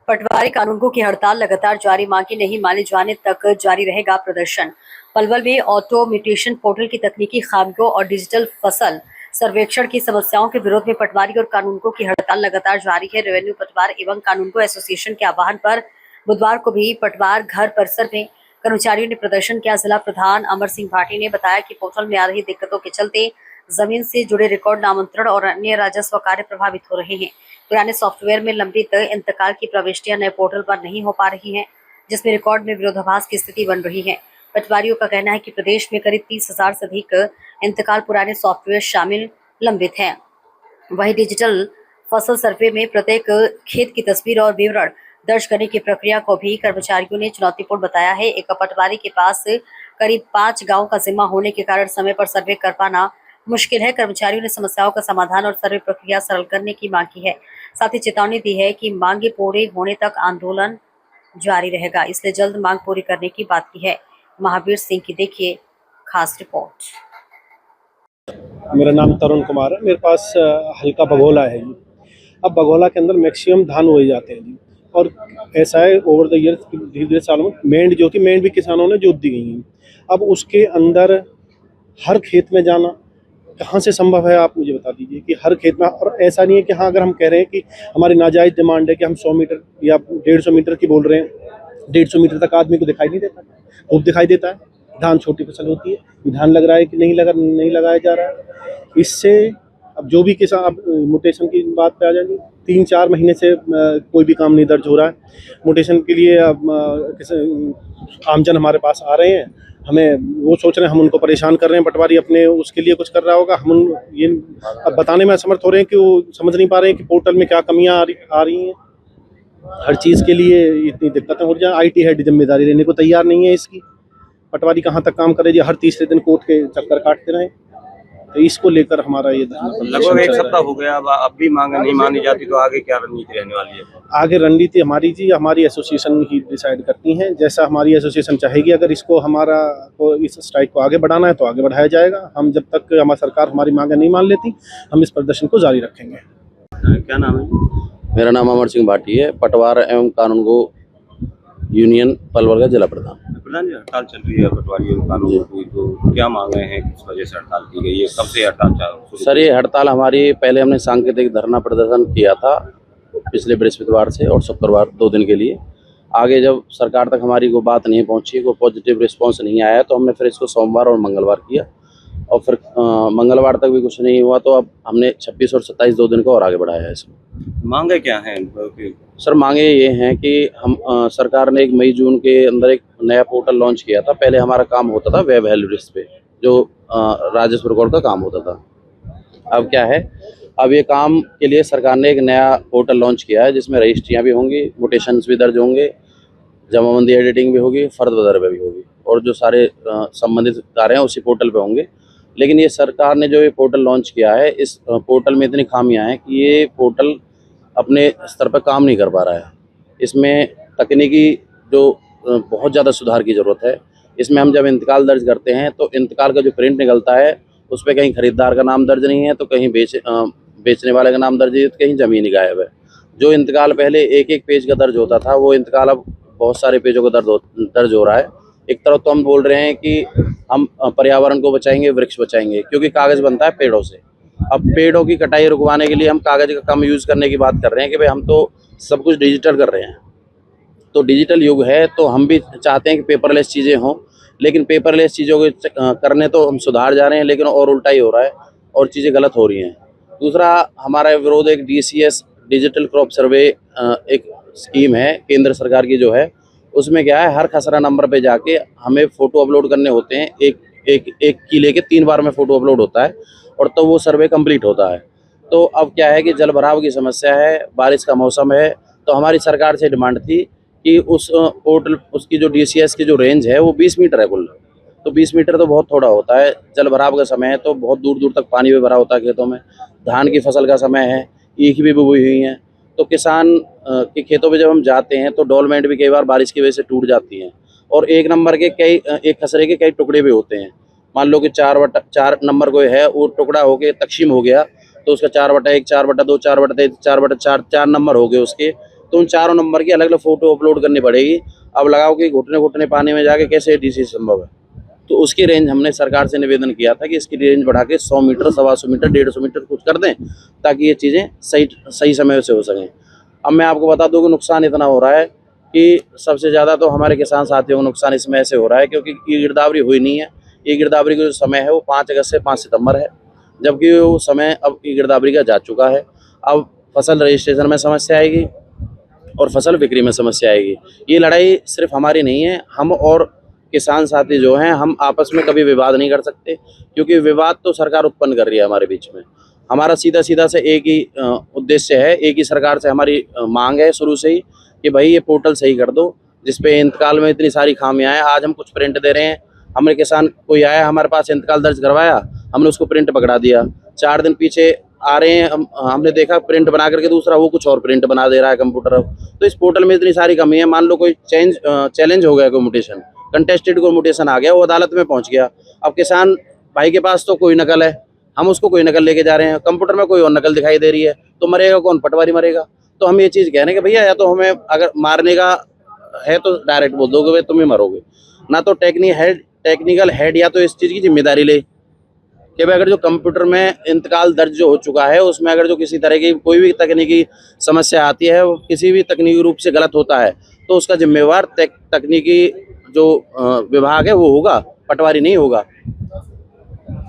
पटवारी कानूनगो की हड़ताल लगातार जारी, मांगे नहीं माने जाने तक जारी रहेगा प्रदर्शन। पलवल में ऑटोमेटेशन पोर्टल की तकनीकी खामियों और डिजिटल फसल सर्वेक्षण की समस्याओं के विरोध में पटवारी और कानूनगो की हड़ताल लगातार जारी है। रेवेन्यू पटवार एवं कानूनगो एसोसिएशन के आह्वान पर बुधवार को भी पटवार घर परिसर में कर्मचारियों ने प्रदर्शन किया। जिला प्रधान अमर सिंह भाटी ने बताया कि पोर्टल में आ रही दिक्कतों के चलते जमीन से जुड़े रिकॉर्ड नामांतरण और अन्य राजस्व कार्य प्रभावित हो रहे हैं। पुराने सॉफ्टवेयर में लंबित इंतकाल की प्रविष्टियां नए पोर्टल पर नहीं हो पा रही हैं, जिसमें रिकॉर्ड में विरोधाभास की स्थिति बन रही है। पटवारियों का कहना है कि प्रदेश में करीब 30,000 से अधिक इंतकाल पुराने सॉफ्टवेयर शामिल लंबित हैं। वहीं डिजिटल फसल सर्वे में प्रत्येक खेत की तस्वीर और विवरण दर्ज करने की प्रक्रिया को भी कर्मचारियों ने चुनौतीपूर्ण बताया है। एक पटवारी के पास करीब 5 गांव का जिम्मा होने के कारण समय पर सर्वे कर पाना मुश्किल है। कर्मचारियों ने समस्याओं का समाधान और सर्वे प्रक्रिया सरल करने की मांग की है। साथ ही चेतावनी दी है कि मांगे पूरी होने तक आंदोलन जारी रहेगा, इसलिए जल्द मांग पूरी करने की बात की है। महावीर सिंह की देखिए खास रिपोर्ट। मेरा नाम तरुण कुमार है। मेरे पास हल्का बघोला है जी। अब बघोला के अंदर मैक्सिमम धान बोए जाते हैं जी, और ऐसा है ओवर द ईयर धीरे धीरे सालों में मेंढ जो थी मेंढ भी किसानों ने जोत दी गई हैं। अब उसके अंदर हर खेत में जाना कहाँ से संभव है, आप मुझे बता दीजिए कि हर खेत में। और ऐसा नहीं है कि हाँ, अगर हम कह रहे हैं कि हमारी नाजायज़ डिमांड है कि हम 100 मीटर या 150 मीटर की बोल रहे हैं, 150 मीटर तक आदमी को दिखाई नहीं देता, खूब दिखाई देता है। धान छोटी फसल होती है, धान लग रहा है कि नहीं लगाया जा रहा है। इससे अब जो भी किसान, अब म्यूटेशन की बात पे आ जाएंगे, 3-4 महीने से कोई भी काम नहीं दर्ज हो रहा है। म्यूटेशन के लिए अब आमजन हमारे पास आ रहे हैं, हमें वो सोच रहे हैं हम उनको परेशान कर रहे हैं, पटवारी अपने उसके लिए कुछ कर रहा होगा। हम ये अब बताने में असमर्थ हो रहे हैं कि वो समझ नहीं पा रहे हैं कि पोर्टल में क्या कमियां आ रही हैं। हर चीज़ के लिए इतनी दिक्कतें हो रही हैं। IT हेड जिम्मेदारी लेने को तैयार नहीं है इसकी। पटवारी कहाँ तक काम करे जी, हर तीसरे दिन कोर्ट के चक्कर काटते रहे। तो इसको लेकर हमारा ये लगभग 1 सप्ताह हो गया। अब भी मांग नहीं मानी जाती तो आगे क्या रणनीति रहने वाली है? आगे रणनीति हमारी एसोसिएशन ही डिसाइड करती हैं। जैसा हमारी एसोसिएशन चाहेगी, अगर इसको इस स्ट्राइक को आगे बढ़ाना है तो आगे बढ़ाया जाएगा। हम जब तक हमारी सरकार हमारी मांगे नहीं मान लेती, हम इस प्रदर्शन को जारी रखेंगे। क्या नाम है? मेरा नाम अमर सिंह भाटी है, पटवार एवं कानूनगो यूनियन पलवल का जिला प्रधान। प्रधान जी, हड़ताल चल रही है पटवारी और कानूनगो की, तो क्या मांग रहे हैं, किस वजह से हड़ताल की गई है, कब से हड़ताल चालू? सर, ये हड़ताल हमारी पहले हमने सांकेतिक धरना प्रदर्शन किया था पिछले बृहस्पतिवार से और शुक्रवार 2 दिन के लिए। आगे जब सरकार तक हमारी कोई बात नहीं पहुंची, कोई पॉजिटिव रिस्पांस नहीं आया, तो हमने फिर इसको सोमवार और मंगलवार किया, और फिर मंगलवार तक भी कुछ नहीं हुआ, तो अब हमने 26 और 27 2 दिन को और आगे बढ़ाया है इसको। मांगे क्या हैं? सर, मांगे ये हैं कि हम सरकार ने 1 मई जून के अंदर एक नया पोर्टल लॉन्च किया था। पहले हमारा काम होता था वेब हेल्प डेस्क पे, जो राजस्व रिकॉर्ड का काम होता था। अब क्या है, अब ये काम के लिए सरकार ने एक नया पोर्टल लॉन्च किया है, जिसमें रजिस्ट्रियाँ भी होंगी, म्यूटेशंस भी दर्ज होंगे, जमाबंदी एडिटिंग भी होगी, फर्द बदर भी होगी, और जो सारे संबंधित कार्य हैं उसी पोर्टल पे होंगे। लेकिन ये सरकार ने जो ये पोर्टल लॉन्च किया है, इस पोर्टल में इतनी खामियां हैं कि ये पोर्टल अपने स्तर पर काम नहीं कर पा रहा है। इसमें तकनीकी जो बहुत ज़्यादा सुधार की ज़रूरत है। इसमें हम जब इंतकाल दर्ज करते हैं तो इंतकाल का जो प्रिंट निकलता है उस पर कहीं खरीदार का नाम दर्ज नहीं है, तो कहीं बेचने वाले का नाम दर्ज है, तो कहीं ज़मीन ही गायब है। जो इंतकाल पहले एक पेज का दर्ज होता था, वो इंतकाल अब बहुत सारे पेजों का दर्ज हो रहा है। एक तरफ तो हम बोल रहे हैं कि हम पर्यावरण को बचाएंगे, वृक्ष बचाएंगे, क्योंकि कागज़ बनता है पेड़ों से। अब पेड़ों की कटाई रुकवाने के लिए हम कागज़ का कम यूज़ करने की बात कर रहे हैं कि भाई हम तो सब कुछ डिजिटल कर रहे हैं, तो डिजिटल युग है, तो हम भी चाहते हैं कि पेपरलेस चीज़ें हों। लेकिन पेपरलेस चीज़ों को करने तो हम सुधार जा रहे हैं, लेकिन और उल्टा ही हो रहा है और चीज़ें गलत हो रही हैं। दूसरा हमारा विरोध एक DCS डिजिटल क्रॉप सर्वे एक स्कीम है केंद्र सरकार की जो है, उसमें क्या है, हर खसरा नंबर पे जाके हमें फ़ोटो अपलोड करने होते हैं। एक किले के 3 बार में फ़ोटो अपलोड होता है, और तो वो सर्वे कंप्लीट होता है। तो अब क्या है कि जल भराव की समस्या है, बारिश का मौसम है, तो हमारी सरकार से डिमांड थी कि उस पोर्टल उसकी जो DCS की जो रेंज है वो 20 मीटर है कुल। तो 20 मीटर तो बहुत थोड़ा होता है। जल भराव का समय है तो बहुत दूर दूर तक पानी भी भरा होता है खेतों में। धान की फसल का समय है, ईख भी बोई हुई हैं, तो किसान के खेतों में जब हम जाते हैं तो डोलमेंट भी कई बार बारिश की वजह से टूट जाती हैं, और एक नंबर के एक खसरे के कई टुकड़े भी होते हैं। मान लो कि 4 नंबर कोई है, वो टुकड़ा हो के तकसीम हो गया, तो उसका 4/1, 4/2, 4/3, 4/4 4 नंबर हो गए उसके, तो उन चारों नंबर की अलग अलग फोटो अपलोड करनी पड़ेगी। अब लगाओ कि घुटने घुटने पानी में जाके कैसे डीसी संभव है। तो उसकी रेंज हमने सरकार से निवेदन किया था कि इसकी रेंज बढ़ा के 100 मीटर, 125 मीटर, 150 मीटर कुछ कर दें, ताकि ये चीज़ें सही समय से हो सकें। अब मैं आपको बता दूं कि नुकसान इतना हो रहा है कि सबसे ज़्यादा तो हमारे किसान साथियों को नुकसान इसमें ऐसे हो रहा है क्योंकि ये गिरदावरी हुई नहीं है। ये गिरदावरी का जो समय है वो 5 अगस्त से 5 सितंबर है, जबकि वो समय अब ये गिरदावरी का जा चुका है। अब फसल रजिस्ट्रेशन में समस्या आएगी और फसल बिक्री में समस्या आएगी। ये लड़ाई सिर्फ हमारी नहीं है, हम और किसान साथी जो हैं हम आपस में कभी विवाद नहीं कर सकते, क्योंकि विवाद तो सरकार उत्पन्न कर रही है हमारे बीच में। हमारा सीधा से एक ही उद्देश्य है, एक ही सरकार से हमारी मांग है शुरू से ही कि भाई ये पोर्टल सही कर दो, जिसपे इंतकाल में इतनी सारी खामियां हैं। आज हम कुछ प्रिंट दे रहे हैं, हमारे किसान कोई आया हमारे पास इंतकाल दर्ज करवाया, हमने उसको प्रिंट पकड़ा दिया, 4 दिन पीछे आ रहे हैं, हमने देखा प्रिंट बना करके दूसरा, वो कुछ और प्रिंट बना दे रहा है कंप्यूटर। अब तो इस पोर्टल में इतनी सारी कमी है। मान लो कोई चैलेंज हो गया, कोई म्यूटेशन, कंटेस्टेड कोई म्यूटेशन आ गया, वो अदालत में पहुंच गया। अब किसान भाई के पास तो कोई नकल है, हम उसको कोई नकल लेके जा रहे हैं, कंप्यूटर में कोई और नकल दिखाई दे रही है, तो मरेगा कौन? पटवारी मरेगा। तो हम ये चीज़ कह रहे हैं कि भैया या तो हमें अगर मारने का है तो डायरेक्ट बोल दोगे भाई तुम ही मरोगे, ना तो टेक्निकल हेड या तो इस चीज़ की जिम्मेदारी ले कि भाई अगर जो कंप्यूटर में इंतकाल दर्ज जो हो चुका है उसमें अगर जो किसी तरह की कोई भी तकनीकी समस्या आती है, वो किसी भी तकनीकी रूप से गलत होता है, तो उसका जिम्मेवार तकनीकी जो विभाग है वो होगा, पटवारी नहीं होगा।